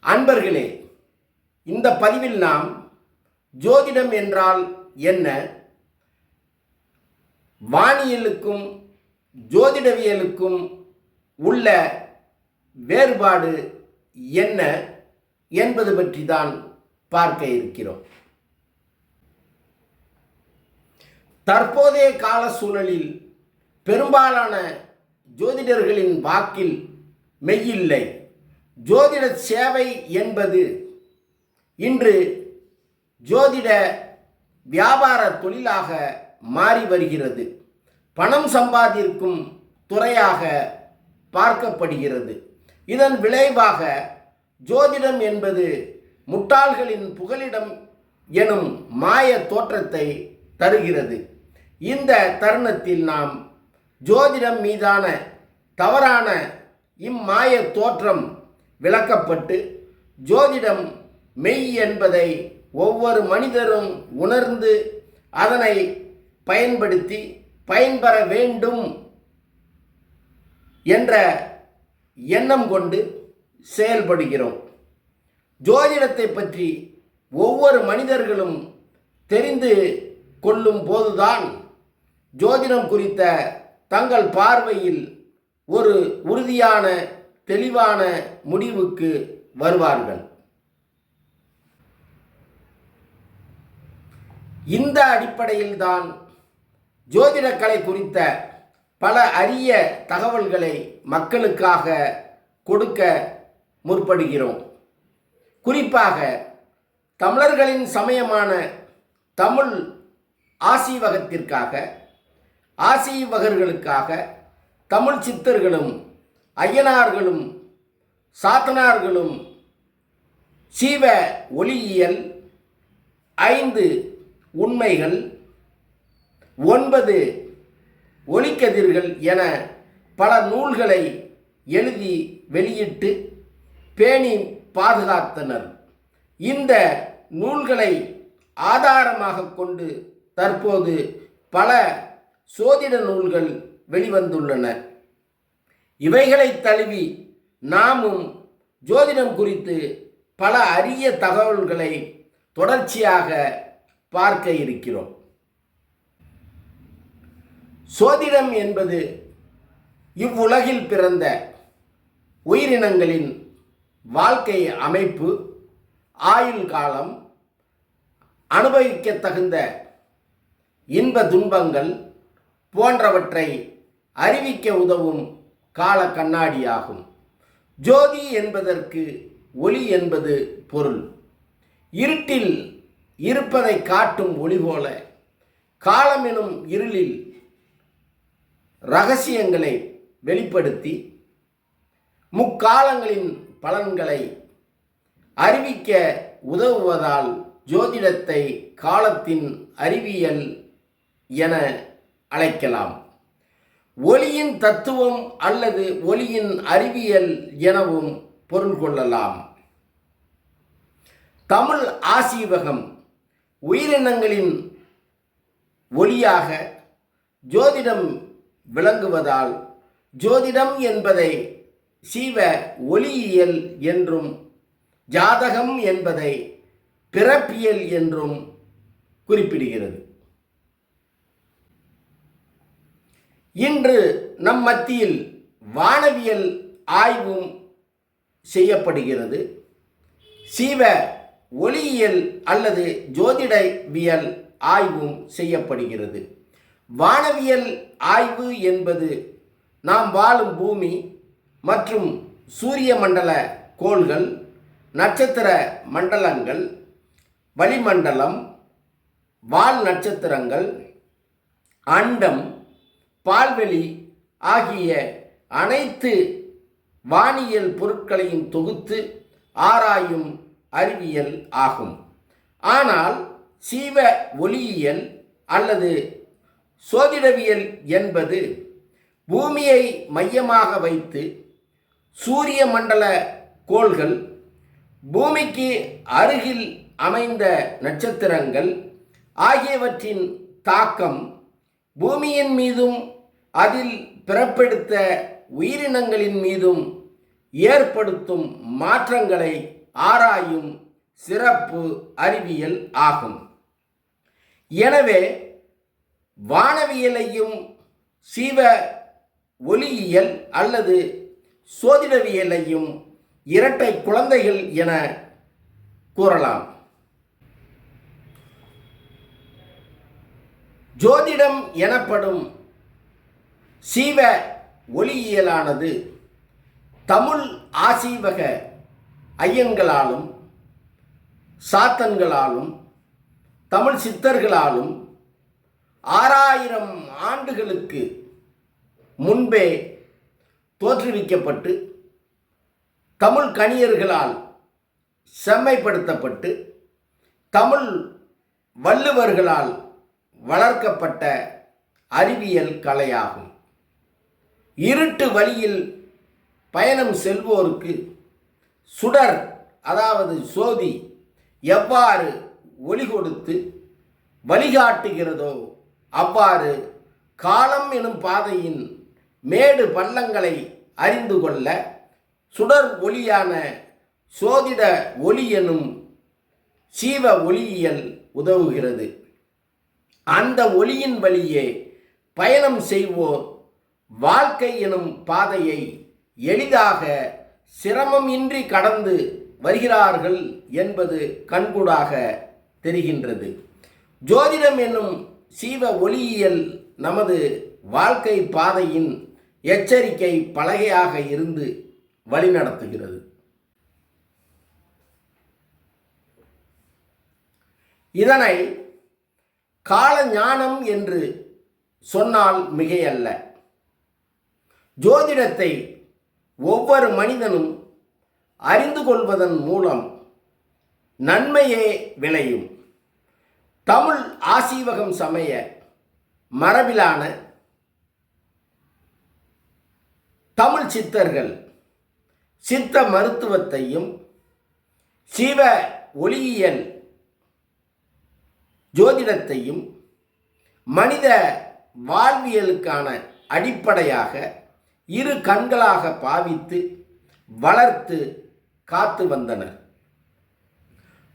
அன்பர்களே, இந்த பதிவில் நாம் ஜோதிடம் என்றால் என்ன, வானியலுக்கும் ஜோதிடவியலுக்கும் உள்ள வேறுபாடு என்ன என்பது பற்றி தான் பார்க்க இருக்கிறோம். தற்போதைய கால சூழலில் பெரும்பாலான ஜோதிடர்களின் வாக்கில் மெய்யில்லை. ஜோதிட சேவை என்பது இன்று ஜோதிட வியாபார தொழிலாக மாறி வருகிறது. பணம் சம்பாதிக்கும் துறையாக பார்க்கப்படுகிறது. இதன் விளைவாக ஜோதிடம் என்பது முட்டாள்களின் புகலிடம் எனும் மாய தோற்றத்தை தருகிறது. இந்த தருணத்தில் நாம் ஜோதிடம் மீதான தவறான இம்மாய தோற்றம் விளக்கப்பட்டு ஜோதிடம் மெய் என்பதை ஒவ்வொரு மனிதரும் உணர்ந்து அதனை பயன்படுத்தி பயன்பெற வேண்டும் என்ற எண்ணம் கொண்டு செயல்படுகிறோம். ஜோதிடத்தை பற்றி ஒவ்வொரு மனிதர்களும் தெரிந்து கொள்ளும் போதுதான் ஜோதிடம் குறித்த தங்கள் பார்வையில் ஒரு உறுதியான தெளிவான முடிவுக்கு வருவார்கள். இந்த அடிப்படையில்தான் ஜோதிடக்கலை குறித்த பல அரிய தகவல்களை மக்களுக்காக கொடுக்க முற்படுகிறோம். குறிப்பாக தமிழர்களின் சமயமான தமிழ் ஆசீவகத்திற்காக, ஆசீவகர்களுக்காக தமிழ் சித்தர்களும் ஐயனார்களும் சாத்தனார்களும் சீவ ஒளியியல், 5 உண்மைகள், 9 ஒளிக்கதிர்கள் என பல நூல்களை எழுதி வெளியிட்டு பேணி பாதுகாத்தனர். இந்த நூல்களை ஆதாரமாக கொண்டு தற்போது பல சோதிட நூல்கள் வெளிவந்துள்ளன. இவைகளை தழுவி நாமும் ஜோதிடம் குறித்து பல அரிய தகவல்களை தொடர்ச்சியாக பார்க்க இருக்கிறோம். சோதிடம் என்பது இவ்வுலகில் பிறந்த உயிரினங்களின் வாழ்க்கை அமைப்பு, ஆயுள் காலம், அனுபவிக்க தகுந்த இன்ப துன்பங்கள் போன்றவற்றை அறிவிக்க உதவும் கால கண்ணாடியாகும். ஜோதி என்பதற்கு ஒளி என்பது பொருள். இருட்டில் இருப்பதை காட்டும் ஒளி போல காலம் எனும் இருளில் இரகசியங்களை வெளிப்படுத்தி முக்காலங்களின் பலன்களை அறிவிக்க உதவுவதால் ஜோதிடத்தை காலத்தின் அறிவியல் என அழைக்கலாம். ஒளியின் தத்துவம் அல்லது ஒளியின் அறிவியல் எனவும் பொருள் கொள்ளலாம். தமிழ் ஆசீவகம் உயிரினங்களின் ஒளியாக ஜோதிடம் விளங்குவதால் ஜோதிடம் என்பதை சீவ ஒளியியல் என்றும் ஜாதகம் என்பதை பிறப்பியல் என்றும் குறிப்பிடுகிறது. இன்று நம் மத்தியில் வானவியல் ஆய்வும் செய்யப்படுகிறது. சீவ ஒளியியல் அல்லது ஜோதிடவியல் ஆய்வும் செய்யப்படுகிறது. வானவியல் ஆய்வு என்பது நாம் வாழும் பூமி மற்றும் சூரிய மண்டல கோள்கள், நட்சத்திர மண்டலங்கள், வளிமண்டலம், வால் நட்சத்திரங்கள், அண்டம், பால்வெளி ஆகிய அனைத்து வானியல் பொருட்களையும் தொகுத்து ஆராயும் அறிவியல் ஆகும். ஆனால் சீவ ஒளியியல் அல்லது சோதிடவியல் என்பது பூமியை மையமாக வைத்து சூரிய மண்டல கோள்கள், பூமிக்கு அருகில் அமைந்த நட்சத்திரங்கள் ஆகியவற்றின் தாக்கம் பூமியின் மீதும் அதில் பிறப்பெடுத்த உயிரினங்களின் மீதும் ஏற்படுத்தும் மாற்றங்களை ஆராயும் சிறப்பு அறிவியல் ஆகும். எனவே வானவியலையும் சீவ ஒளியியல் அல்லது சோதிடவியலையும் இரட்டை குழந்தைகள் என கூறலாம். ஜோதிடம் எனப்படும் சீவ ஒளியியலானது தமிழ் ஆசீவக ஐயங்களாலும் சாத்தன்களாலும் தமிழ் சித்தர்களாலும் 6000 ஆண்டுகளுக்கு முன்பே தோற்றுவிக்கப்பட்டு தமிழ் கணியர்களால் செம்மைப்படுத்தப்பட்டு தமிழ் வள்ளுவர்களால் வளர்க்கப்பட்ட அறிவியல் கலையாகும். இருட்டு வழியில் பயணம் செல்வோருக்கு சுடர் அதாவது சோதி எவ்வாறு ஒளி கொடுத்து வழிகாட்டுகிறதோ அவ்வாறு காலம் எனும் பாதையின் மேடு பள்ளங்களை அறிந்து கொள்ள சுடர் ஒளியான சோதிட ஒளி எனும் சீவ ஒளியியல் உதவுகிறது. அந்த ஒளியின் வழியே பயணம் செய்வோர் வாழ்க்கை எனும் பாதையை எளிதாக சிரமமின்றி கடந்து வருகிறார்கள் என்பது கண்கூடாக தெரிகின்றது. ஜோதிடம் என்னும் சீவ ஒளியியல் நமது வாழ்க்கை பாதையின் எச்சரிக்கை பலகையாக இருந்து வழிநடத்துகிறது. இதனை கால ஞானம் என்று சொன்னால் மிகையல்ல. ஜோதிடத்தை ஒவ்வொரு மனிதனும் அறிந்து கொள்வதன் மூலம் நன்மையே விளையும். தமிழ் ஆசீவகம் சமய மரபிலான தமிழ் சித்தர்கள் சித்த மருத்துவத்தையும் சீவ ஒளியியல் ஜோதிடத்தையும் மனித வாழ்வியலுக்கான அடிப்படையாக இரு கண்களாக பாவித்து வளர்த்து காத்து வந்தனர்.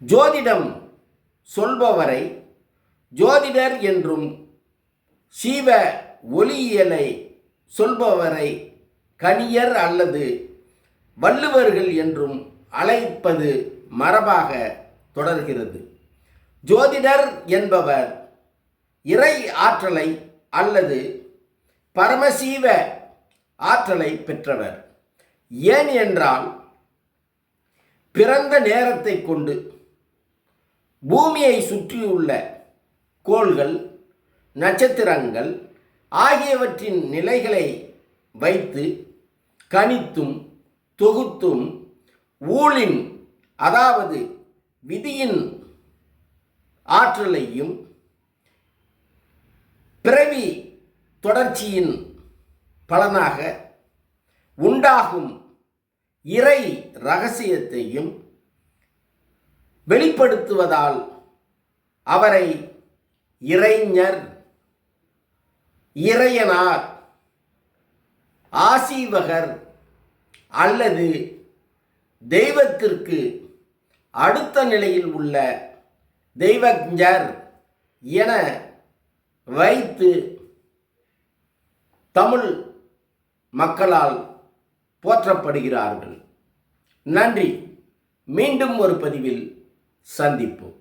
ஜோதிடம் சொல்பவரை ஜோதிடர் என்றும் சீவ ஒளியியலை சொல்பவரை கணியர் அல்லது வள்ளுவர்கள் என்றும் அழைப்பது மரபாக தொடர்கிறது. ஜோதிடர் என்பவர் இறை ஆற்றலை அல்லது பரமசீவ ஆற்றலை பெற்றவர். ஏன் என்றால் பிறந்த நேரத்தை கொண்டு பூமியை சுற்றியுள்ள கோள்கள் நட்சத்திரங்கள் ஆகியவற்றின் நிலைகளை வைத்து கணித்தும் தொகுத்தும் ஊழின் அதாவது விதியின் ஆற்றலையும் பிறவி தொடர்ச்சியின் பலனாக உண்டாகும் இறை இரகசியத்தையும் வெளிப்படுத்துவதால் அவரை இறைஞர், இறையனார், ஆசீவகர் அல்லது தெய்வத்திற்கு அடுத்த நிலையில் உள்ள தெய்வஞர் என வைத்து தமிழ் மக்களால் போற்றப்படுகிறார்கள். நன்றி. மீண்டும் ஒரு பதிவில் சந்திப்போம்.